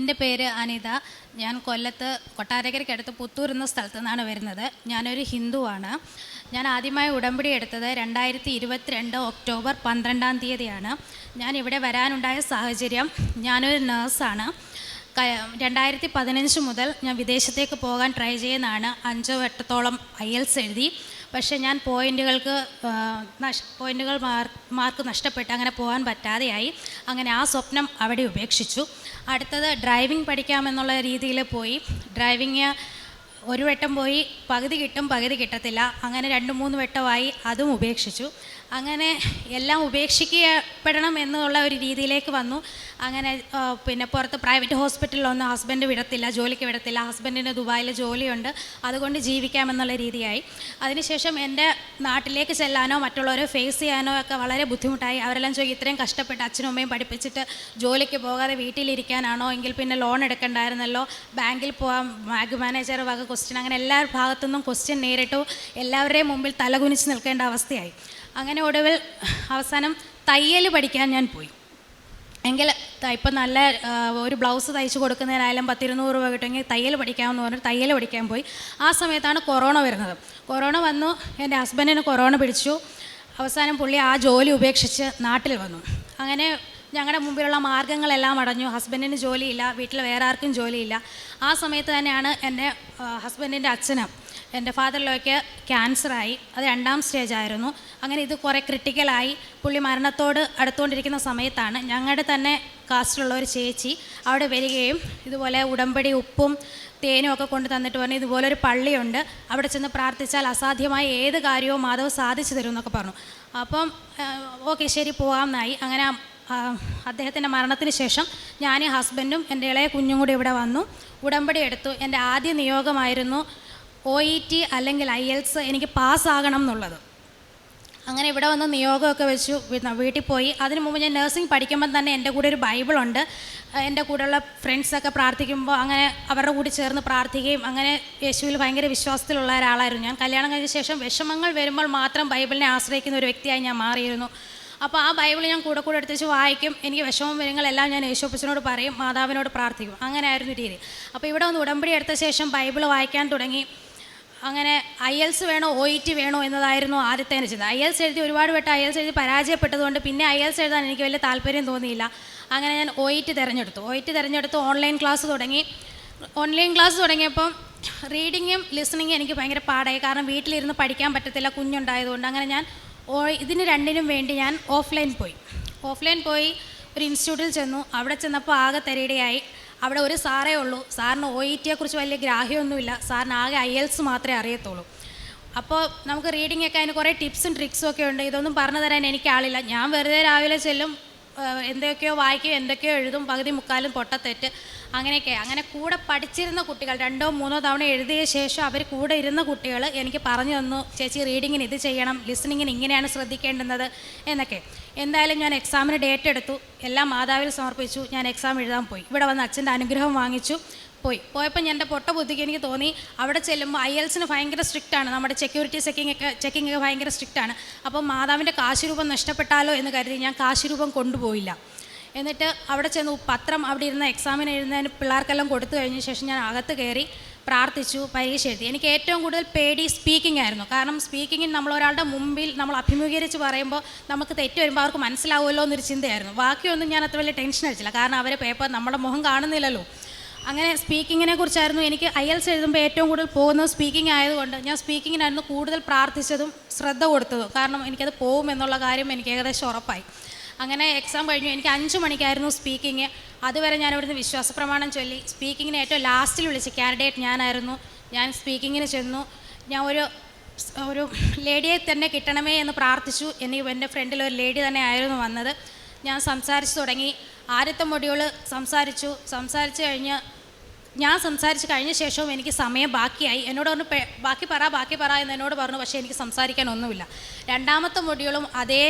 എൻ്റെ പേര് അനിത. ഞാൻ കൊല്ലത്ത് കൊട്ടാരക്കരയ്ക്കടുത്ത് പുത്തൂർ എന്ന സ്ഥലത്തു നിന്നാണ് വരുന്നത്. ഞാനൊരു ഹിന്ദുവാണ്. ഞാൻ ആദ്യമായി ഉടമ്പടി എടുത്തത് 2022 ഒക്ടോബർ 12-ാം തീയതിയാണ്. ഞാൻ ഇവിടെ വരാനുണ്ടായ സാഹചര്യം, ഞാനൊരു നേഴ്സാണ്. 2015 മുതൽ ഞാൻ വിദേശത്തേക്ക് പോകാൻ ട്രൈ ചെയ്യുന്നതാണ്. 5 വട്ടത്തോളം IELTS എഴുതി. പക്ഷേ ഞാൻ പോയിൻറ്റുകൾ മാർക്ക് നഷ്ടപ്പെട്ട് അങ്ങനെ പോകാൻ പറ്റാതെയായി. അങ്ങനെ ആ സ്വപ്നം അവിടെ ഉപേക്ഷിച്ചു. അടുത്തത് ഡ്രൈവിംഗ് പഠിക്കാമെന്നുള്ള രീതിയിൽ പോയി. ഡ്രൈവിങ് ഒരു വട്ടം പോയി, പകുതി കിട്ടും പകുതി കിട്ടത്തില്ല. അങ്ങനെ 2-3 വട്ടമായി, അതും ഉപേക്ഷിച്ചു. അങ്ങനെ എല്ലാം ഉപേക്ഷിക്കപ്പെടണം എന്നുള്ള ഒരു രീതിയിലേക്ക് വന്നു. അങ്ങനെ പിന്നെ പുറത്ത് പ്രൈവറ്റ് ഹോസ്പിറ്റലിലൊന്നും ഹസ്ബൻഡ് വിടത്തില്ല, ജോലിക്ക് വിടത്തില്ല. ഹസ്ബൻഡിന് ദുബായിൽ ജോലിയുണ്ട്, അതുകൊണ്ട് ജീവിക്കാമെന്നുള്ള രീതിയായി. അതിനുശേഷം എൻ്റെ നാട്ടിലേക്ക് ചെല്ലാനോ മറ്റുള്ളവരെ ഫേസ് ചെയ്യാനോ ഒക്കെ വളരെ ബുദ്ധിമുട്ടായി. അവരെല്ലാം ചോദിക്കും, ഇത്രയും കഷ്ടപ്പെട്ട് അച്ഛനും അമ്മയും പഠിപ്പിച്ചിട്ട് ജോലിക്ക് പോകാതെ വീട്ടിലിരിക്കാനാണോ? എങ്കിൽ പിന്നെ ലോൺ എടുക്കണ്ടായിരുന്നല്ലോ, ബാങ്കിൽ പോകാം, ബാങ്ക് മാനേജർ വക ക്വസ്റ്റ്യൻ, അങ്ങനെ എല്ലാ ഭാഗത്തുനിന്നും ക്വസ്റ്റ്യൻ നേരിട്ടു. എല്ലാവരുടെയും മുമ്പിൽ തലകുനിച്ച് നിൽക്കേണ്ട അവസ്ഥയായി. അങ്ങനെ ഒടുവിൽ അവസാനം തയ്യൽ പഠിക്കാൻ ഞാൻ പോയി. എങ്കിൽ ഇപ്പം നല്ല ഒരു ബ്ലൗസ് തയ്ച്ച് കൊടുക്കുന്നതിനായാലും 10-200 രൂപ കിട്ടുമെങ്കിൽ തയ്യൽ പഠിക്കാമെന്ന് പറഞ്ഞ് തയ്യൽ പഠിക്കാൻ പോയി. ആ സമയത്താണ് കൊറോണ വരുന്നത്. കൊറോണ വന്നു, എൻ്റെ ഹസ്ബൻഡിന് കൊറോണ പിടിച്ചു. അവസാനം പുള്ളി ആ ജോലി ഉപേക്ഷിച്ച് നാട്ടിൽ വന്നു. അങ്ങനെ ഞങ്ങളുടെ മുമ്പിലുള്ള മാർഗ്ഗങ്ങളെല്ലാം അടഞ്ഞു. ഹസ്ബൻഡിന് ജോലിയില്ല, വീട്ടിൽ വേറെ ആർക്കും ജോലിയില്ല. ആ സമയത്ത് തന്നെയാണ് എൻ്റെ ഹസ്ബൻഡിൻ്റെ അച്ഛന്, എൻ്റെ ഫാദറിലേക്ക് ക്യാൻസറായി. അത് 2ാം സ്റ്റേജായിരുന്നു. അങ്ങനെ ഇത് കുറേ ക്രിട്ടിക്കലായി. പുള്ളി മരണത്തോട് അടുത്തുകൊണ്ടിരിക്കുന്ന സമയത്താണ് ഞങ്ങളുടെ തന്നെ കാസ്റ്റിലുള്ള ഒരു ചേച്ചി അവിടെ വരികയും ഇതുപോലെ ഉടമ്പടി ഉപ്പും തേനും ഒക്കെ കൊണ്ട് തന്നിട്ട് പറഞ്ഞു, ഇതുപോലൊരു പള്ളിയുണ്ട്, അവിടെ ചെന്ന് പ്രാർത്ഥിച്ചാൽ അസാധ്യമായ ഏത് കാര്യവും മാധവ് സാധിച്ചു തരും എന്നൊക്കെ പറഞ്ഞു. അപ്പം ഓക്കെ ശരി പോകാമെന്നായി. അങ്ങനെ അദ്ദേഹത്തിൻ്റെ മരണത്തിന് ശേഷം ഞാനും ഹസ്ബൻഡും എൻ്റെ ഇളയ കുഞ്ഞും കൂടി ഇവിടെ വന്നു, ഉടമ്പടി എടുത്തു. എൻ്റെ ആദ്യ നിയോഗമായിരുന്നു OET അല്ലെങ്കിൽ IELTS എനിക്ക് പാസ്സാകണം എന്നുള്ളത്. അങ്ങനെ ഇവിടെ വന്ന് നിയോഗമൊക്കെ വെച്ചു, വീട്ടിൽ പോയി. അതിനു മുമ്പ് ഞാൻ നഴ്സിംഗ് പഠിക്കുമ്പം തന്നെ എൻ്റെ കൂടെ ഒരു ബൈബിളുണ്ട്. എൻ്റെ കൂടെയുള്ള ഫ്രണ്ട്സൊക്കെ പ്രാർത്ഥിക്കുമ്പോൾ അങ്ങനെ അവരുടെ കൂടി ചേർന്ന് പ്രാർത്ഥിക്കുകയും അങ്ങനെ യേശുവിൽ ഭയങ്കര വിശ്വാസത്തിലുള്ള ഒരാളായിരുന്നു ഞാൻ. കല്യാണം കഴിഞ്ഞ ശേഷം വിഷമങ്ങൾ വരുമ്പോൾ മാത്രം ബൈബിളിനെ ആശ്രയിക്കുന്ന ഒരു വ്യക്തിയായി ഞാൻ മാറിയിരുന്നു. അപ്പോൾ ആ ബൈബിൾ ഞാൻ കൂടെ എടുത്ത് വെച്ച് വായിക്കും. എനിക്ക് വിഷമം വരുങ്ങളെല്ലാം ഞാൻ യേശുപ്പച്ചനോട് പറയും, മാതാവിനോട് പ്രാർത്ഥിക്കും. അങ്ങനെ ആയിരുന്നു രീതി. അപ്പോൾ ഇവിടെ വന്ന് ഉടമ്പടി എടുത്ത ശേഷം ബൈബിൾ വായിക്കാൻ തുടങ്ങി. അങ്ങനെ IELTS വേണോ OET വേണോ എന്നതായിരുന്നു ആദ്യത്തെ എൻ്റെ ചിന്ത. IELTS എഴുതി ഒരുപാട് വട്ടം IELTS എഴുതി പരാജയപ്പെട്ടതുകൊണ്ട് പിന്നെ IELTS എഴുതാൻ എനിക്ക് വലിയ താല്പര്യം തോന്നിയില്ല. അങ്ങനെ ഞാൻ OET തിരഞ്ഞെടുത്തു. ഓൺലൈൻ ക്ലാസ് തുടങ്ങിയപ്പം റീഡിങ്ങും ലിസണിങ്ങും എനിക്ക് ഭയങ്കര പാടായി. കാരണം വീട്ടിലിരുന്ന് പഠിക്കാൻ പറ്റത്തില്ല, കുഞ്ഞുണ്ടായതുകൊണ്ട്. അങ്ങനെ ഞാൻ ഇതിന് രണ്ടിനും വേണ്ടി ഞാൻ ഓഫ്ലൈൻ പോയി ഒരു ഇൻസ്റ്റിറ്റ്യൂട്ടിൽ ചെന്നു. അവിടെ ചെന്നപ്പോൾ ആകെ തരികയായി. അവിടെ ഒരു സാറേ ഉള്ളൂ. സാറിന് OETയെക്കുറിച്ച് വലിയ ഗ്രാഹ്യമൊന്നുമില്ല. സാറിന് ആകെ IELTS മാത്രമേ അറിയത്തുള്ളൂ. അപ്പോൾ നമുക്ക് റീഡിങ്ങൊക്കെ അതിന് കുറേ ടിപ്സും ട്രിക്സും ഒക്കെ ഉണ്ട്. ഇതൊന്നും പറഞ്ഞു തരാൻ എനിക്ക് ആളില്ല. ഞാൻ വെറുതെ രാവിലെ ചെല്ലും, എന്തൊക്കെയോ വായിക്കും, എന്തൊക്കെയോ എഴുതും, പകുതി മുക്കാലും പൊട്ടത്തെറ്റ്, അങ്ങനെയൊക്കെ. അങ്ങനെ കൂടെ പഠിച്ചിരുന്ന കുട്ടികൾ 2-3 തവണ എഴുതിയ ശേഷം അവർ കൂടെ ഇരുന്ന കുട്ടികൾ എനിക്ക് പറഞ്ഞു തന്നു, ചേച്ചി റീഡിങ്ങിന് ഇത് ചെയ്യണം, ലിസണിങ്ങിന് ഇങ്ങനെയാണ് ശ്രദ്ധിക്കേണ്ടുന്നത് എന്നൊക്കെ. എന്തായാലും ഞാൻ എക്സാമിന് ഡേറ്റ് എടുത്തു, എല്ലാം മാതാവിൽ സമർപ്പിച്ചു. ഞാൻ എക്സാം എഴുതാൻ പോയി. ഇവിടെ വന്ന് അച്ഛൻ്റെ അനുഗ്രഹം വാങ്ങിച്ചു. പോയപ്പോൾ എൻ്റെ പൊട്ട ബുദ്ധിക്ക് എനിക്ക് തോന്നി, അവിടെ ചെല്ലുമ്പോൾ IELTSന് ഭയങ്കര സ്ട്രിക്റ്റാണ്, നമ്മുടെ സെക്യൂരിറ്റി ചെക്കിംഗ് ഒക്കെ ഭയങ്കര സ്ട്രിക്റ്റാണ്. അപ്പോൾ മാതാവിൻ്റെ കാശുരൂപം നഷ്ടപ്പെട്ടാലോ എന്ന് കരുതി ഞാൻ കാശുരൂപം കൊണ്ടുപോയില്ല. എന്നിട്ട് അവിടെ ചെന്ന് പത്രം അവിടെ ഇരുന്ന എക്സാമിന് എഴുതുന്നതിന് പിള്ളേർക്കെല്ലാം കൊടുത്തു കഴിഞ്ഞ ശേഷം ഞാൻ അകത്ത് കയറി പ്രാർത്ഥിച്ചു, പരീക്ഷ എഴുതി. എനിക്ക് ഏറ്റവും കൂടുതൽ പേടി സ്പീക്കിംഗ് ആയിരുന്നു. കാരണം സ്പീക്കിങ്ങിന് നമ്മൾ ഒരാളുടെ മുമ്പിൽ നമ്മൾ അഭിമുഖീകരിച്ച് പറയുമ്പോൾ നമുക്ക് തെറ്റ് വരുമ്പോൾ അവർക്ക് മനസ്സിലാവുമല്ലോ എന്നൊരു ചിന്തയായിരുന്നു. ബാക്കിയൊന്നും ഞാൻ അത്ര വലിയ ടെൻഷൻ അടിച്ചില്ല, കാരണം അവർ പേപ്പർ നമ്മുടെ മുഖം കാണുന്നില്ലല്ലോ. അങ്ങനെ സ്പീക്കിങ്ങിനെ കുറിച്ചായിരുന്നു എനിക്ക്. IELTS എഴുതുമ്പോൾ ഏറ്റവും കൂടുതൽ പോകുന്നത് സ്പീക്കിംഗ് ആയതുകൊണ്ട് ഞാൻ സ്പീക്കിങ്ങിനായിരുന്നു കൂടുതൽ പ്രാർത്ഥിച്ചതും ശ്രദ്ധ കൊടുത്തതും. കാരണം എനിക്കത് പോകും എന്നുള്ള കാര്യം എനിക്ക് ഏകദേശം ഉറപ്പായി. അങ്ങനെ എക്സാം കഴിഞ്ഞു. എനിക്ക് 5 മണിക്കായിരുന്നു സ്പീക്കിങ്. അതുവരെ ഞാൻ ഇവിടുന്ന് വിശ്വാസ പ്രമാണം ചൊല്ലി. സ്പീക്കിങ്ങിന് ഏറ്റവും ലാസ്റ്റിൽ വിളിച്ച കാൻഡിഡേറ്റ് ഞാനായിരുന്നു. ഞാൻ സ്പീക്കിങ്ങിന് ചെന്നു. ഞാൻ ഒരു ലേഡിയെ തന്നെ കിട്ടണമേ എന്ന് പ്രാർത്ഥിച്ചു. എൻ്റെ ഫ്രണ്ടിലൊരു ലേഡി തന്നെ ആയിരുന്നു വന്നത്. ഞാൻ സംസാരിച്ച് തുടങ്ങി. ആദ്യത്തെ മൊഡ്യൂൾ സംസാരിച്ച് കഴിഞ്ഞ ശേഷവും എനിക്ക് സമയം ബാക്കിയായി. എന്നോട് പറഞ്ഞു ബാക്കി പറ എന്ന് എന്നോട് പറഞ്ഞു. പക്ഷേ എനിക്ക് സംസാരിക്കാനൊന്നുമില്ല. 2ാമത്തെ മൊഡ്യൂളും അതേ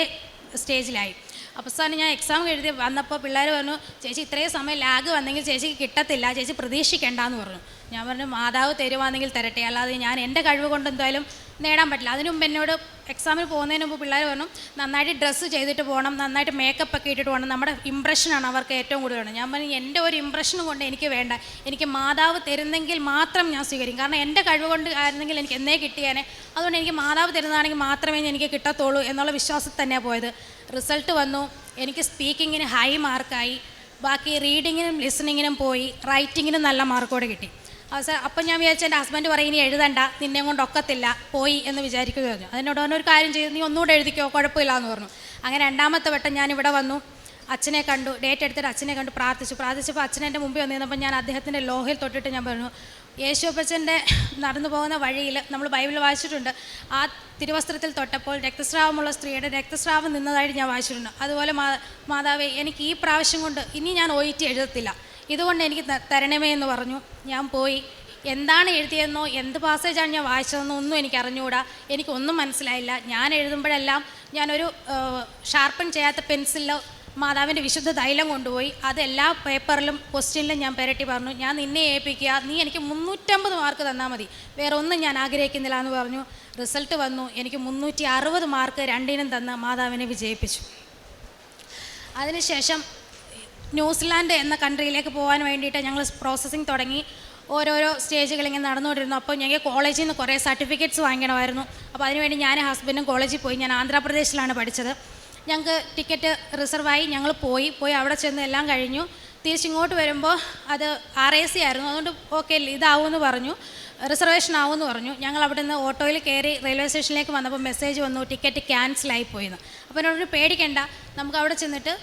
സ്റ്റേജിലായി. അവസാനം ഞാൻ എക്സാം എഴുതി വന്നപ്പോൾ പിള്ളേർ പറഞ്ഞു, ചേച്ചി ഇത്രയും സമയം ലാഗ് വന്നെങ്കിൽ ചേച്ചിക്ക് കിട്ടത്തില്ല, ചേച്ചി പ്രതീക്ഷിക്കേണ്ടെന്ന് പറഞ്ഞു. ഞാൻ പറഞ്ഞു, മാതാവ് തരുവാണെങ്കിൽ തരട്ടെ, അല്ലാതെ ഞാൻ എൻ്റെ കഴിവ് കൊണ്ട് എന്തായാലും നേടാൻ പറ്റില്ല. അതിനു മുമ്പ് എന്നോട് എക്സാമിന് പോകുന്നതിന് മുമ്പ് പിള്ളേർ പറഞ്ഞു നന്നായിട്ട് ഡ്രസ്സ് ചെയ്തിട്ട് പോകണം, നന്നായിട്ട് മേക്കപ്പ് ഒക്കെ ഇട്ടിട്ട് പോകണം, നമ്മുടെ ഇമ്പ്രഷനാണ് അവർക്ക് ഏറ്റവും കൂടുതൽ വേണം. ഞാൻ പറഞ്ഞു എൻ്റെ ഒരു ഇമ്പ്രഷനും കൊണ്ട് എനിക്ക് വേണ്ട, എനിക്ക് മാതാവ് തരുന്നെങ്കിൽ മാത്രം ഞാൻ സ്വീകരിക്കും. കാരണം എൻ്റെ കഴിവ് കൊണ്ട് ആയിരുന്നെങ്കിൽ എനിക്ക് എന്നേ കിട്ടിയാനെ, അതുകൊണ്ട് എനിക്ക് മാതാവ് തരുന്നതാണെങ്കിൽ മാത്രമേ എനിക്ക് കിട്ടത്തുള്ളൂ എന്നുള്ള വിശ്വാസത്തിൽ തന്നെയാണ് പോയത്. റിസൾട്ട് വന്നു, എനിക്ക് സ്പീക്കിങ്ങിന് ഹൈ മാർക്കായി, ബാക്കി റീഡിങ്ങിനും ലിസണിങ്ങിനും പോയി, റൈറ്റിങ്ങിനും നല്ല മാർക്കോടെ കിട്ടി. അപ്പം ഞാൻ വിചാരിച്ചു എൻ്റെ ഹസ്ബൻഡ് പറയും ഇനി എഴുതണ്ട, നിന്നെ കൊണ്ട് ഒക്കത്തില്ല, പോയി എന്ന് വിചാരിക്കുക പറഞ്ഞു. അതിനോട് ഒരു കാര്യം ചെയ്തു, നീ ഒന്നുകൂടെ എഴുതിക്കോ, കുഴപ്പമില്ല എന്ന് പറഞ്ഞു. അങ്ങനെ രണ്ടാമത്തെ വട്ടം ഞാനിവിടെ വന്നു, അച്ഛനെ കണ്ടു, ഡേറ്റ് എടുത്തിട്ട് അച്ഛനെ കണ്ടു, പ്രാർത്ഥിച്ചപ്പോൾ അച്ഛൻ എൻ്റെ മുമ്പിൽ വന്നിരുന്നപ്പോൾ ഞാൻ അദ്ദേഹത്തിൻ്റെ ലോഹയിൽ തൊട്ടിട്ട് ഞാൻ പറഞ്ഞു, യേശുപ്പച്ചൻ്റെ നടന്നു പോകുന്ന വഴിയിൽ നമ്മൾ ബൈബിൾ വായിച്ചിട്ടുണ്ട്, ആ തിരുവസ്ത്രത്തിൽ തൊട്ടപ്പോൾ രക്തസ്രാവമുള്ള സ്ത്രീയുടെ രക്തസ്രാവം നിന്നതായിട്ട് ഞാൻ വായിച്ചിട്ടുണ്ട്. അതുപോലെ മാതാവേ, എനിക്ക് ഈ പ്രാവശ്യം കൊണ്ട് ഇനി ഞാൻ OET എഴുതത്തില്ല, ഇതുകൊണ്ട് എനിക്ക് തരണമേ എന്ന് പറഞ്ഞു. ഞാൻ പോയി എന്താണ് എഴുതിയെന്നോ എന്ത് പാസേജാണ് ഞാൻ വായിച്ചതെന്നോ ഒന്നും എനിക്ക് അറിഞ്ഞുകൂടാ, എനിക്കൊന്നും മനസ്സിലായില്ല. ഞാൻ എഴുതുമ്പോഴെല്ലാം ഞാനൊരു ഷാർപ്പൺ ചെയ്യാത്ത പെൻസിലോ മാതാവിൻ്റെ വിശുദ്ധ തൈലം കൊണ്ടുപോയി അത് എല്ലാ പേപ്പറിലും ക്വസ്റ്റ്യനിലും ഞാൻ പെരട്ടി പറഞ്ഞു, ഞാൻ നിന്നെ ഏൽപ്പിക്കുക, നീ എനിക്ക് 350 മാർക്ക് തന്നാൽ മതി, വേറെ ഒന്നും ഞാൻ ആഗ്രഹിക്കുന്നില്ല എന്ന് പറഞ്ഞു. റിസൾട്ട് വന്നു, എനിക്ക് 360 മാർക്ക് രണ്ടിനും തന്ന് മാതാവിനെ വിജയിപ്പിച്ചു. അതിനുശേഷം ന്യൂസിലാൻഡ് എന്ന കൺട്രിയിലേക്ക് പോകാൻ വേണ്ടിയിട്ട് ഞങ്ങൾ പ്രോസസ്സിങ് തുടങ്ങി. ഓരോരോ സ്റ്റേജുകൾ ഇങ്ങനെ നടന്നുകൊണ്ടിരുന്നു. അപ്പോൾ ഞങ്ങൾക്ക് കോളേജിൽ നിന്ന് കുറേ സർട്ടിഫിക്കറ്റ്സ് വാങ്ങിക്കണമായിരുന്നു. അപ്പോൾ അതിനുവേണ്ടി ഞാൻ ഹസ്ബൻഡും കോളേജിൽ പോയി. ഞാൻ ആന്ധ്രാപ്രദേശിലാണ് പഠിച്ചത്. ഞങ്ങൾക്ക് ടിക്കറ്റ് റിസർവായി, ഞങ്ങൾ പോയി അവിടെ ചെന്ന് എല്ലാം കഴിഞ്ഞു. തിരിച്ചിങ്ങോട്ട് വരുമ്പോൾ അത് RAC ആയിരുന്നു, അതുകൊണ്ട് ഓക്കെ ഇതാവുമെന്ന് പറഞ്ഞു, റിസർവേഷൻ ആവുമെന്ന് പറഞ്ഞു. ഞങ്ങൾ അവിടെ നിന്ന് ഓട്ടോയിൽ കയറി റെയിൽവേ സ്റ്റേഷനിലേക്ക് വന്നപ്പോൾ മെസ്സേജ് വന്നു ടിക്കറ്റ് ക്യാൻസലായിപ്പോയിന്ന്. അപ്പോൾ എന്നോട് പേടിക്കേണ്ട, നമുക്ക് അവിടെ ചെന്നിട്ട്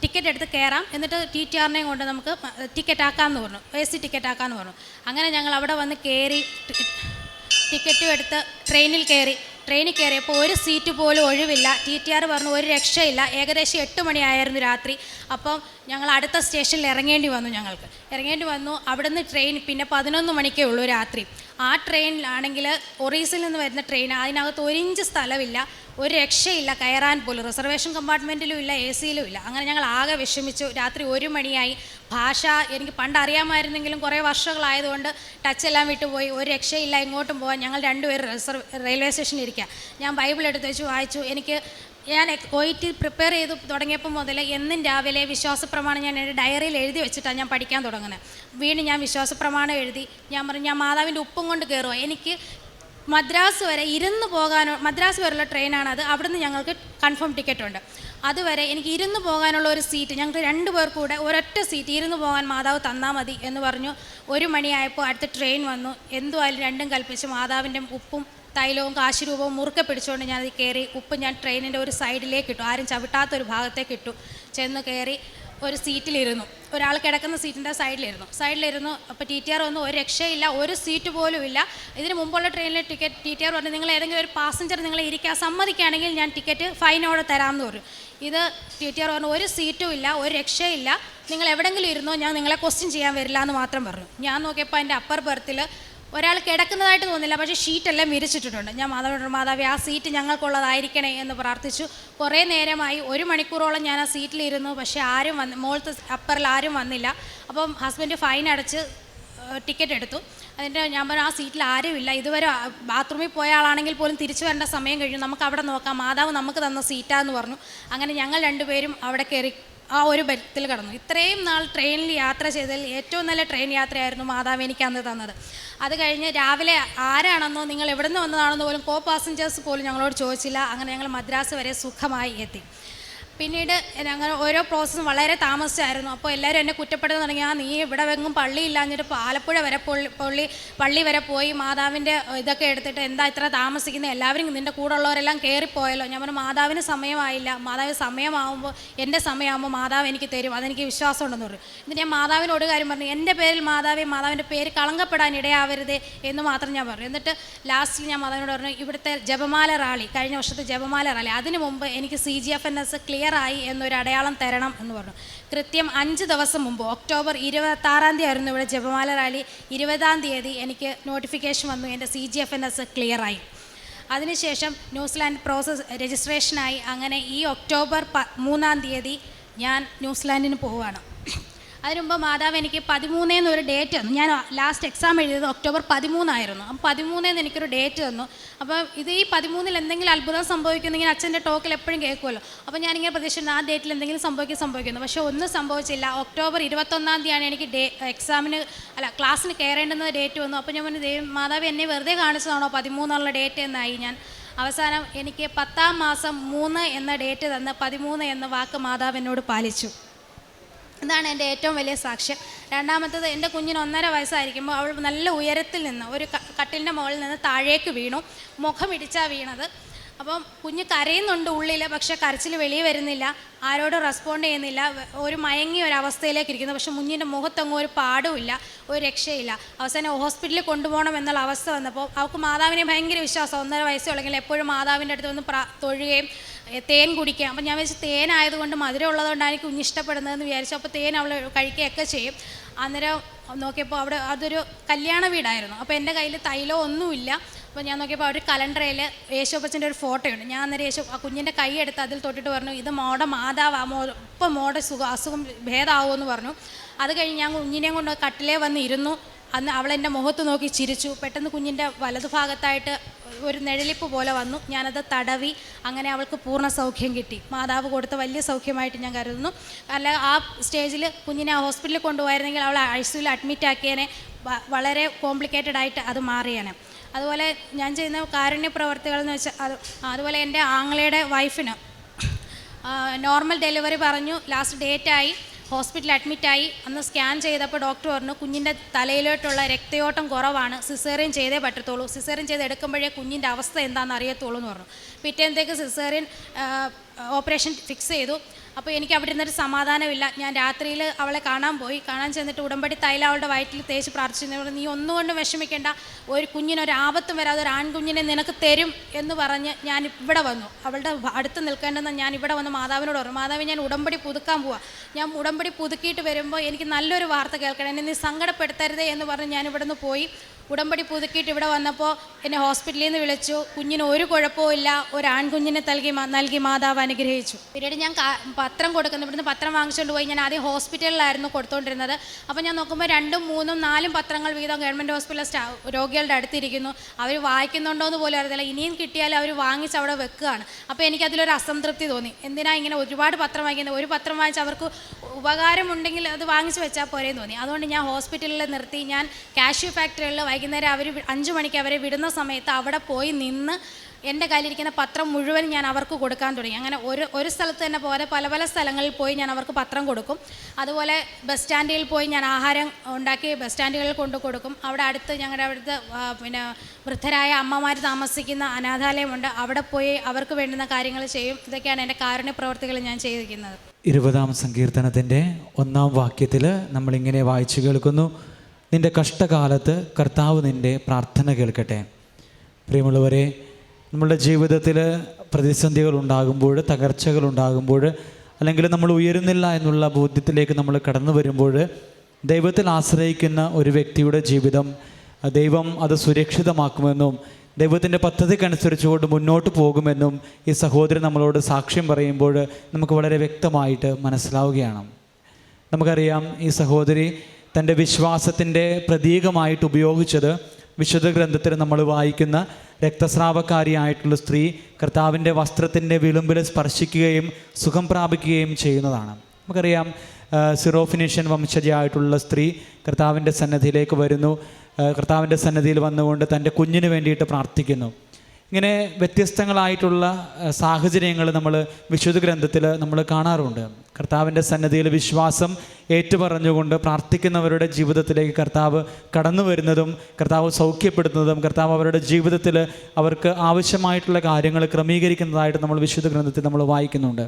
ടിക്കറ്റ് എടുത്ത് കയറാം, എന്നിട്ട് TTRനെ കൊണ്ട് നമുക്ക് ടിക്കറ്റ് ആക്കാമെന്ന് പറഞ്ഞു, AC ടിക്കറ്റ് ആക്കാമെന്ന് പറഞ്ഞു. അങ്ങനെ ഞങ്ങൾ അവിടെ വന്ന് കയറി ടിക്കറ്റും എടുത്ത് ട്രെയിനിൽ കയറിയപ്പോൾ ഒരു സീറ്റ് പോലും ഒഴിവില്ല. TTR പറഞ്ഞു ഒരു രക്ഷയില്ല. ഏകദേശം 8 മണിയായിരുന്നു രാത്രി. അപ്പം ഞങ്ങൾ അടുത്ത സ്റ്റേഷനിൽ ഇറങ്ങേണ്ടി വന്നു. അവിടെ നിന്ന് ട്രെയിൻ പിന്നെ 11 മണിക്കേ ഉള്ളൂ രാത്രി. ആ ട്രെയിനിലാണെങ്കിൽ ഒറീസയിൽ നിന്ന് വരുന്ന ട്രെയിൻ, അതിനകത്ത് 1 ഇഞ്ച് സ്ഥലമില്ല, ഒരു രക്ഷയില്ല കയറാൻ പോലും. റിസർവേഷൻ കമ്പാർട്ട്മെൻറ്റിലും ഇല്ല, AC-യിലും ഇല്ല. അങ്ങനെ ഞങ്ങൾ ആകെ വിഷമിച്ചു. രാത്രി 1 മണിയായി. ഭാഷ എനിക്ക് പണ്ട് അറിയാമായിരുന്നെങ്കിലും കുറേ വർഷങ്ങളായതുകൊണ്ട് ടച്ചെല്ലാം വിട്ടുപോയി. ഒരു രക്ഷയില്ല, ഇങ്ങോട്ടും പോകാൻ. ഞങ്ങൾ രണ്ടുപേരും റെയിൽവേ സ്റ്റേഷനിൽ ഇരിക്കുക. ഞാൻ ബൈബിൾ എടുത്ത് വെച്ച് വായിച്ചു. ഞാൻ OET പ്രിപ്പയർ ചെയ്ത് തുടങ്ങിയപ്പോൾ മുതൽ എന്നും രാവിലെ വിശ്വാസപ്രമാണം ഞാൻ എൻ്റെ ഡയറിയിൽ എഴുതി വെച്ചിട്ടാണ് ഞാൻ പഠിക്കാൻ തുടങ്ങുന്നത്. വീണ്ടും ഞാൻ വിശ്വാസപ്രമാണം എഴുതി. ഞാൻ പറഞ്ഞു ഞാൻ മാതാവിൻ്റെ ഉപ്പും കൊണ്ട് കയറുമോ. എനിക്ക് മദ്രാസ് വരെ മദ്രാസ് വരെയുള്ള ട്രെയിനാണത്. അവിടുന്ന് ഞങ്ങൾക്ക് കൺഫേം ടിക്കറ്റ് ഉണ്ട്. അതുവരെ എനിക്ക് ഇരുന്ന് പോകാനുള്ള ഒരു സീറ്റ്, ഞങ്ങൾക്ക് 2 പേർ കൂടെ ഒരൊറ്റ സീറ്റ് ഇരുന്ന് പോകാൻ മാതാവ് തന്നാൽ മതി എന്ന് പറഞ്ഞു. 1 മണിയായപ്പോൾ അടുത്ത ട്രെയിൻ വന്നു. എന്തുമായാലും രണ്ടും കൽപ്പിച്ച് മാതാവിൻ്റെ ഉപ്പും തൈലവും കാശുരൂപവും മുറുക്കെ പിടിച്ചുകൊണ്ട് ഞാനത് കയറി. ഉപ്പ് ഞാൻ ട്രെയിനിൻ്റെ ഒരു സൈഡിലേക്ക് ഇട്ടു, ആരും ചവിട്ടാത്തൊരു ഭാഗത്തേക്ക് ഇട്ടു. ചെന്ന് കയറി ഒരു സീറ്റിലിരുന്നു. ഒരാൾ കിടക്കുന്ന സീറ്റിൻ്റെ സൈഡിലിരുന്നു. അപ്പോൾ TTR വന്നു, ഒരു രക്ഷയില്ല, ഒരു സീറ്റ് പോലും ഇല്ല. ഇതിന് മുമ്പുള്ള ട്രെയിനിലെ TTR പറഞ്ഞു നിങ്ങൾ ഏതെങ്കിലും ഒരു പാസഞ്ചർ നിങ്ങളെ ഇരിക്കാൻ സമ്മതിക്കുകയാണെങ്കിൽ ഞാൻ ടിക്കറ്റ് ഫൈനോടെ തരാമെന്ന് പറഞ്ഞു. ഇത് TTR പറഞ്ഞു ഒരു സീറ്റും ഇല്ല, ഒരു രക്ഷയില്ല, നിങ്ങൾ എവിടെയെങ്കിലും ഇരുന്നോ, ഞാൻ നിങ്ങളെ ക്വസ്റ്റ്യൻ ചെയ്യാൻ വരില്ല എന്ന് മാത്രം പറഞ്ഞു. ഞാൻ നോക്കിയപ്പോൾ എൻ്റെ അപ്പർ ബർത്തിൽ ഒരാൾ കിടക്കുന്നതായിട്ട് തോന്നില്ല, പക്ഷേ ഷീറ്റെല്ലാം വിരിച്ചിട്ടിട്ടുണ്ട്. ഞാൻ മാതാവേ ആ സീറ്റ് ഞങ്ങൾക്കുള്ളതായിരിക്കണേ എന്ന് പ്രാർത്ഥിച്ചു. കുറേ നേരമായി, 1 മണിക്കൂറോളം ഞാൻ ആ സീറ്റിലിരുന്നു. പക്ഷേ ആരും മുകളിലത്തെ അപ്പറിൽ ആരും വന്നില്ല. അപ്പം ഹസ്ബൻഡ് ഫൈൻ അടച്ച് ടിക്കറ്റ് എടുത്തു. അതിൻ്റെ ഞാൻ പറഞ്ഞു ആ സീറ്റിൽ ആരുമില്ല, ഇതുവരെ ബാത്റൂമിൽ പോയ ആളാണെങ്കിൽ പോലും തിരിച്ചു വരേണ്ട സമയം കഴിഞ്ഞു, നമുക്ക് അവിടെ നോക്കാം, മാതാവ് നമുക്ക് തന്ന സീറ്റാന്ന് പറഞ്ഞു. അങ്ങനെ ഞങ്ങൾ രണ്ടുപേരും അവിടെ കയറി ആ ഒരു ബെർത്തിൽ കിടന്നു. ഇത്രയും നാൾ ട്രെയിനിൽ യാത്ര ചെയ്തതിൽ ഏറ്റവും നല്ല ട്രെയിൻ യാത്രയായിരുന്നു മാതാവ് എനിക്ക് അന്ന് തന്നത്. അത് കഴിഞ്ഞ് രാവിലെ ആരാണെന്നോ നിങ്ങൾ എവിടെ നിന്ന് വന്നതാണെന്നോ പോലും പാസഞ്ചേഴ്സ് പോലും ഞങ്ങളോട് ചോദിച്ചില്ല. അങ്ങനെ ഞങ്ങൾ മദ്രാസ് വരെ സുഖമായി എത്തി. പിന്നീട് ഞങ്ങൾ ഓരോ പ്രോസസ്സും വളരെ താമസിച്ചായിരുന്നു. അപ്പോൾ എല്ലാവരും എന്നെ കുറ്റപ്പെടുന്ന തുടങ്ങി, നീ ഇവിടെ വെങ്ങും പള്ളിയില്ലാഞ്ഞിട്ട് ആലപ്പുഴ വരെ പള്ളി വരെ പോയി മാതാവിൻ്റെ ഇതൊക്കെ എടുത്തിട്ട് എന്താ ഇത്ര താമസിക്കുന്നത്, എല്ലാവരും നിൻ്റെ കൂടെ ഉള്ളവരെല്ലാം കയറിപ്പോയല്ലോ. ഞാൻ പറഞ്ഞു മാതാവിന് സമയമായില്ല, മാതാവിന് സമയമാകുമ്പോൾ എൻ്റെ സമയമാകുമ്പോൾ മാതാവ് എനിക്ക് തരും, അതെനിക്ക് വിശ്വാസമുണ്ടെന്ന് പറഞ്ഞു. എന്നിട്ട് ഞാൻ മാതാവിനോട് കാര്യം പറഞ്ഞു, എൻ്റെ പേരിൽ മാതാവിൻ്റെ പേര് കളങ്കപ്പെടാൻ ഇടയാവരുതേ എന്ന് മാത്രം ഞാൻ പറഞ്ഞു. എന്നിട്ട് ലാസ്റ്റിൽ ഞാൻ മാതാവിനോട് പറഞ്ഞു, ഇവിടുത്തെ ജപമാല റാലി, കഴിഞ്ഞ വർഷത്തെ ജപമാല റാലി, അതിന് മുമ്പ് എനിക്ക് CGFNS ക്ലിയർ ആയി എന്നൊരു അടയാളം തരണം എന്ന് പറഞ്ഞു. കൃത്യം 5 ദിവസം മുമ്പ് ഒക്ടോബർ 26 ആയിരുന്നു ഇവിടെ ജപമാല റാലി. 20-ാം തീയതി എനിക്ക് നോട്ടിഫിക്കേഷൻ വന്നു, എൻ്റെ CGFNS ക്ലിയറായി. അതിനുശേഷം ന്യൂസിലാൻഡ് പ്രോസസ് രജിസ്ട്രേഷനായി. അങ്ങനെ ഈ ഒക്ടോബർ 3-ാം തീയതി ഞാൻ ന്യൂസിലാൻഡിന് പോവുകയാണ്. അതിനുമുമ്പ് മാതാവ് എനിക്ക് 13 ഒരു ഡേറ്റ് തന്നു. ഞാൻ ലാസ്റ്റ് എക്സാം എഴുതിയത് ഒക്ടോബർ 13 അപ്പം 13 എനിക്കൊരു ഡേറ്റ് തന്നു. അപ്പോൾ ഇത് ഈ 13 എന്തെങ്കിലും അത്ഭുതം സംഭവിക്കുന്നെങ്കിൽ അച്ഛൻ്റെ ടോക്കിൽ എപ്പോഴും കേൾക്കുമല്ലോ. അപ്പോൾ ഞാനിങ്ങനെ പ്രതീക്ഷിക്കുന്നു ആ ഡേറ്റിൽ എന്തെങ്കിലും സംഭവിക്കുന്നു. പക്ഷേ ഒന്നും സംഭവിച്ചില്ല. ഒക്ടോബർ 21 എനിക്ക് ക്ലാസ്സിന് കയറേണ്ടുന്ന ഡേറ്റ് വന്നു. അപ്പോൾ ഞാൻ പറഞ്ഞു, മാതാവ് എന്നെ വെറുതെ കാണിച്ചതാണോ 13 ഡേറ്റ് എന്നായി ഞാൻ. അവസാനം എനിക്ക് 10ാം മാസം 3 എന്ന ഡേറ്റ് തന്ന് 13 എന്ന വാക്ക് മാതാവ് എന്നോട് പാലിച്ചു. ഇതാണ് എൻ്റെ ഏറ്റവും വലിയ സാക്ഷ്യം. രണ്ടാമത്തത്, എൻ്റെ കുഞ്ഞിന് 1.5 വയസ്സായിരിക്കുമ്പോൾ അവൾ നല്ല ഉയരത്തിൽ നിന്ന് ഒരു കട്ടിലിൻ്റെ മുകളിൽ നിന്ന് താഴേക്ക് വീണു. മുഖമിടിച്ചാണ് വീണത്. അപ്പം കുഞ്ഞ് കരയുന്നുണ്ട് ഉള്ളിൽ, പക്ഷേ കരച്ചിൽ വെളിയിൽ വരുന്നില്ല, ആരോടും റെസ്പോണ്ട് ചെയ്യുന്നില്ല, ഒരു മയങ്ങിയ ഒരു അവസ്ഥയിലേക്ക് ഇരിക്കുന്നു. പക്ഷേ കുഞ്ഞിൻ്റെ മുഖത്തൊന്നും ഒരു പാടുമില്ല, ഒരു രക്ഷയില്ല. അവസാനം ഹോസ്പിറ്റലിൽ കൊണ്ടുപോകണം എന്നുള്ള അവസ്ഥ വന്നപ്പോൾ അവൾക്ക് മാതാവിനെ ഭയങ്കര വിശ്വാസം. 1.5 വയസ്സുള്ളെങ്കിൽ എപ്പോഴും മാതാവിൻ്റെ അടുത്ത് വന്ന് തൊഴുകയും തേൻ കുടിക്കുക. അപ്പം ഞാൻ വെച്ച് തേനായതുകൊണ്ട് മധുരം ഉള്ളതുകൊണ്ടാണ് എനിക്ക് കുഞ്ഞ് ഇഷ്ടപ്പെടുന്നതെന്ന് വിചാരിച്ചു. അപ്പോൾ തേൻ അവൾ കഴിക്കുകയൊക്കെ ചെയ്യും. അന്നേരം നോക്കിയപ്പോൾ അവിടെ അതൊരു കല്യാണ വീടായിരുന്നു. അപ്പോൾ എൻ്റെ കയ്യിൽ തൈലോ ഒന്നുമില്ല. അപ്പോൾ ഞാൻ നോക്കിയപ്പോൾ ഒരു കലണ്ടറിൽ യേശുപ്പച്ചൻ്റെ ഒരു ഫോട്ടോയുണ്ട്. ഞാൻ അന്നേരം കുഞ്ഞിൻ്റെ കൈ എടുത്ത് അതിൽ തൊട്ടിട്ട് പറഞ്ഞു, ഇത് മോടെ മാതാവാ, ഇപ്പം മോടെ അസുഖം ഭേദമാവുമെന്ന് പറഞ്ഞു. അത് കഴിഞ്ഞ് ഞാൻ കുഞ്ഞിനെയും കൊണ്ട് കട്ടിലേ വന്ന് ഇരുന്നു. അന്ന് അവളെൻ്റെ മുഖത്ത് നോക്കി ചിരിച്ചു. പെട്ടെന്ന് കുഞ്ഞിൻ്റെ വലതുഭാഗത്തായിട്ട് ഒരു നിഴലിപ്പ് പോലെ വന്നു. ഞാനത് തടവി. അങ്ങനെ അവൾക്ക് പൂർണ്ണ സൗഖ്യം കിട്ടി. മാതാവ് കൊടുത്ത വലിയ സൗഖ്യമായിട്ട് ഞാൻ കരുതുന്നു. അല്ല, ആ സ്റ്റേജിൽ കുഞ്ഞിനെ ഹോസ്പിറ്റലിൽ കൊണ്ടുപോയിരുന്നെങ്കിൽ അവളെ ICUവിൽ അഡ്മിറ്റ് ആക്കിയതിനെ വളരെ കോംപ്ലിക്കേറ്റഡ് ആയിട്ട് അത് മാറിയാണ്. അതുപോലെ ഞാൻ ചെയ്യുന്ന കാരുണ്യ പ്രവർത്തികൾ എന്ന് വെച്ചാൽ അതുപോലെ എൻ്റെ ആങ്ങളയുടെ വൈഫിന് നോർമൽ ഡെലിവറി പറഞ്ഞു. ലാസ്റ്റ് ഡേറ്റായി, ഹോസ്പിറ്റലിൽ അഡ്മിറ്റായി. അന്ന് സ്കാൻ ചെയ്തപ്പോൾ ഡോക്ടർ പറഞ്ഞു കുഞ്ഞിൻ്റെ തലയിലോട്ടുള്ള രക്തയോട്ടം കുറവാണ്, സിസേറിയൻ ചെയ്തേ പറ്റത്തുള്ളൂ, സിസേറിയൻ ചെയ്ത് എടുക്കുമ്പോഴേ കുഞ്ഞിൻ്റെ അവസ്ഥ എന്താണെന്ന് അറിയത്തുള്ളൂ എന്ന് പറഞ്ഞു. പിറ്റേന്നത്തേക്ക് സിസേറിയൻ ഓപ്പറേഷൻ ഫിക്സ് ചെയ്തു. അപ്പോൾ എനിക്ക് അവിടെ ഇരുന്നൊരു സമാധാനമില്ല. ഞാൻ രാത്രിയിൽ അവളെ കാണാൻ ചെന്നിട്ട് ഉടമ്പടി തൈലം അവളുടെ വയറ്റിൽ തേച്ച് പ്രാർത്ഥിച്ചു. നീ ഒന്നുകൊണ്ടും വിഷമിക്കേണ്ട, ഒരു കുഞ്ഞിനൊരു ആപത്തും വരാതെ ഒരു ആൺകുഞ്ഞിനെ നിനക്ക് തരും എന്ന് പറഞ്ഞ് ഞാൻ ഇവിടെ വന്നു. അവളുടെ അടുത്ത് നിൽക്കേണ്ടെന്ന് ഞാൻ ഇവിടെ വന്ന് മാതാവിനോട് പറഞ്ഞു, മാതാവ് ഞാൻ ഉടമ്പടി പുതുക്കാൻ പോവാം. ഞാൻ ഉടമ്പടി പുതുക്കിയിട്ട് വരുമ്പോൾ എനിക്ക് നല്ലൊരു വാർത്ത കേൾക്കണം, എന്നെ നീ സങ്കടപ്പെടുത്തരുതേ എന്ന് പറഞ്ഞ് ഞാൻ ഇവിടെ നിന്ന് പോയി. ഉടമ്പടി പുതുക്കിയിട്ട് ഇവിടെ വന്നപ്പോൾ എന്നെ ഹോസ്പിറ്റലിൽ നിന്ന് വിളിച്ചു. കുഞ്ഞിന് ഒരു കുഴപ്പമില്ല, ഒരു ആൺകുഞ്ഞിനെ നൽകി മാതാവ് അനുഗ്രഹിച്ചു. പിന്നീട് ഞാൻ പത്രം കൊടുക്കുന്നു. ഇവിടുന്ന് പത്രം വാങ്ങിച്ചുകൊണ്ട് പോയി. ഞാൻ ആദ്യം ഹോസ്പിറ്റലിലായിരുന്നു കൊടുത്തുകൊണ്ടിരുന്നത്. അപ്പോൾ ഞാൻ നോക്കുമ്പോൾ 2, 3, 4 പത്രങ്ങൾ വീതം ഗവൺമെൻറ് ഹോസ്പിറ്റലിലെ രോഗികളുടെ അടുത്തിരിക്കുന്നു. അവർ വായിക്കുന്നുണ്ടോ എന്ന് പോലും അറിയില്ല. ഇനിയും കിട്ടിയാൽ അവർ വാങ്ങിച്ച് അവിടെ വെക്കുകയാണ്. അപ്പോൾ എനിക്കതിലൊരു അസംതൃപ്തി തോന്നി. എന്തിനാ ഇങ്ങനെ ഒരുപാട് പത്രം വായിക്കുന്നത്? ഒരു പത്രം വായിച്ച് അവർക്ക് ഉപകാരമുണ്ടെങ്കിൽ അത് വാങ്ങിച്ച് വെച്ചാൽ പോരേന്ന് തോന്നി. അതുകൊണ്ട് ഞാൻ ഹോസ്പിറ്റലിൽ നിർത്തി. ഞാൻ കാഷ്യൂ ഫാക്ടറികളിൽ വൈകുന്നേരം അവർ 5 മണിക്ക് അവരെ വിടുന്ന സമയത്ത് അവിടെ പോയി നിന്ന് എൻ്റെ കയ്യിലിരിക്കുന്ന പത്രം മുഴുവൻ ഞാൻ അവർക്ക് കൊടുക്കാൻ തുടങ്ങി. അങ്ങനെ ഒരു സ്ഥലത്ത് തന്നെ പോലെ പല സ്ഥലങ്ങളിൽ പോയി ഞാൻ അവർക്ക് പത്രം കൊടുക്കും. അതുപോലെ ബസ് സ്റ്റാൻഡിൽ പോയി ഞാൻ ആഹാരം ഉണ്ടാക്കി ബസ് സ്റ്റാൻഡുകളിൽ കൊണ്ടു കൊടുക്കും. അവിടെ ഞങ്ങളുടെ അടുത്ത് പിന്നെ വൃദ്ധരായ അമ്മമാർ താമസിക്കുന്ന അനാഥാലയമുണ്ട്. അവിടെ പോയി അവർക്ക് വേണ്ടുന്ന കാര്യങ്ങൾ ചെയ്യും. ഇതൊക്കെയാണ് എൻ്റെ കാരുണ്യ പ്രവർത്തികൾ ഞാൻ ചെയ്തിരിക്കുന്നത്. 20-ാം സങ്കീർത്തനത്തിൻ്റെ 1-ാം വാക്യത്തിൽ നമ്മളിങ്ങനെ വായിച്ചു കേൾക്കുന്നു, നിൻ്റെ കഷ്ടകാലത്ത് കർത്താവ് നിൻ്റെ പ്രാർത്ഥന കേൾക്കട്ടെ. പ്രിയമുള്ളവരെ, നമ്മളുടെ ജീവിതത്തിൽ പ്രതിസന്ധികൾ ഉണ്ടാകുമ്പോൾ, തകർച്ചകൾ ഉണ്ടാകുമ്പോൾ, അല്ലെങ്കിൽ നമ്മൾ ഉയരുന്നില്ല എന്നുള്ള ബോധ്യത്തിലേക്ക് നമ്മൾ കടന്നു വരുമ്പോൾ, ദൈവത്തിൽ ആശ്രയിക്കുന്ന ഒരു വ്യക്തിയുടെ ജീവിതം ദൈവം അത് സുരക്ഷിതമാക്കുമെന്നും ദൈവത്തിൻ്റെ പദ്ധതിക്കനുസരിച്ചുകൊണ്ട് മുന്നോട്ട് പോകുമെന്നും ഈ സഹോദരൻ നമ്മളോട് സാക്ഷ്യം പറയുമ്പോൾ നമുക്ക് വളരെ വ്യക്തമായിട്ട് മനസ്സിലാവുകയാണ്. നമുക്കറിയാം, ഈ സഹോദരി തൻ്റെ വിശ്വാസത്തിൻ്റെ പ്രതീകമായിട്ട് ഉപയോഗിച്ചത് വിശുദ്ധ ഗ്രന്ഥത്തിൽ നമ്മൾ വായിക്കുന്ന രക്തസ്രാവക്കാരിയായിട്ടുള്ള സ്ത്രീ കർത്താവിൻ്റെ വസ്ത്രത്തിൻ്റെ വിളുമ്പിൽ സ്പർശിക്കുകയും സുഖം പ്രാപിക്കുകയും ചെയ്യുന്നതാണ്. നമുക്കറിയാം, സിറോഫിനീഷ്യൻ വംശജയായിട്ടുള്ള സ്ത്രീ കർത്താവിൻ്റെ സന്നിധിയിലേക്ക് വരുന്നു. കർത്താവിൻ്റെ സന്നിധിയിൽ വന്നുകൊണ്ട് തൻ്റെ കുഞ്ഞിന് വേണ്ടിയിട്ട് പ്രാർത്ഥിക്കുന്നു. ഇങ്ങനെ വ്യത്യസ്തങ്ങളായിട്ടുള്ള സാഹചര്യങ്ങൾ നമ്മൾ വിശുദ്ധ ഗ്രന്ഥത്തിൽ നമ്മൾ കാണാറുണ്ട്. കർത്താവിൻ്റെ സന്നിധിയിൽ വിശ്വാസം ഏറ്റുപറഞ്ഞുകൊണ്ട് പ്രാർത്ഥിക്കുന്നവരുടെ ജീവിതത്തിലേക്ക് കർത്താവ് കടന്നു വരുന്നതും കർത്താവ് സൗഖ്യപ്പെടുത്തുന്നതും കർത്താവ് അവരുടെ ജീവിതത്തിൽ അവർക്ക് ആവശ്യമായിട്ടുള്ള കാര്യങ്ങൾ ക്രമീകരിക്കുന്നതായിട്ട് നമ്മൾ വിശുദ്ധ ഗ്രന്ഥത്തിൽ നമ്മൾ വായിക്കുന്നുണ്ട്.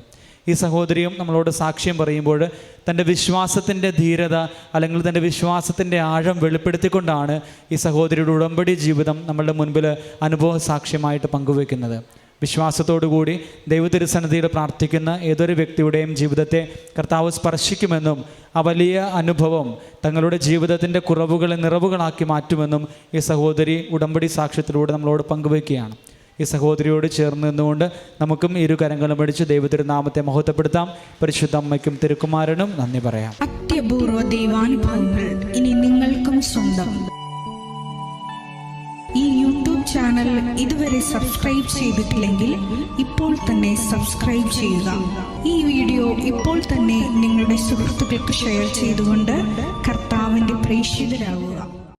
ഈ സഹോദരിയും നമ്മളോട് സാക്ഷ്യം പറയുമ്പോൾ തൻ്റെ വിശ്വാസത്തിൻ്റെ ധീരത അല്ലെങ്കിൽ തൻ്റെ വിശ്വാസത്തിൻ്റെ ആഴം വെളിപ്പെടുത്തിക്കൊണ്ടാണ് ഈ സഹോദരിയുടെ ഉടമ്പടി ജീവിതം നമ്മളുടെ മുൻപിൽ അനുഭവ സാക്ഷ്യമായിട്ട് പങ്കുവെക്കുന്നത്. വിശ്വാസത്തോടുകൂടി ദൈവതിരുസന്നിധിയിൽ പ്രാർത്ഥിക്കുന്ന ഏതൊരു വ്യക്തിയുടെയും ജീവിതത്തെ കർത്താവ് സ്പർശിക്കുമെന്നും ആ വലിയ അനുഭവം തങ്ങളുടെ ജീവിതത്തിൻ്റെ കുറവുകളെ നിറവുകളാക്കി മാറ്റുമെന്നും ഈ സഹോദരി ഉടമ്പടി സാക്ഷ്യത്തിലൂടെ നമ്മളോട് പങ്കുവെക്കുകയാണ്. ഈ സഹോദരിയോട് ചേർന്ന് നിന്നുകൊണ്ട് നമുക്കും ഇരു കരങ്ങളും പിടിച്ച് ദൈവത്തിൻ്റെ നാമത്തെ മഹത്വപ്പെടുത്താം. പരിശുദ്ധ അമ്മയ്ക്കും തിരുക്കുമാരനും നന്ദി പറയാം. അത്യപൂർവ ദൈവാനുഭവങ്ങൾ ഇനി നിങ്ങൾക്കും സ്വന്തം. ഈ യൂട്യൂബ് ചാനൽ ഇതുവരെ സബ്സ്ക്രൈബ് ചെയ്തിട്ടില്ലെങ്കിൽ ഇപ്പോൾ തന്നെ സബ്സ്ക്രൈബ് ചെയ്യുക. ഈ വീഡിയോ ഇപ്പോൾ തന്നെ നിങ്ങളുടെ സുഹൃത്തുക്കൾക്ക് ഷെയർ ചെയ്തുകൊണ്ട് കർത്താവിൻ്റെ പ്രേക്ഷിതരാകുക.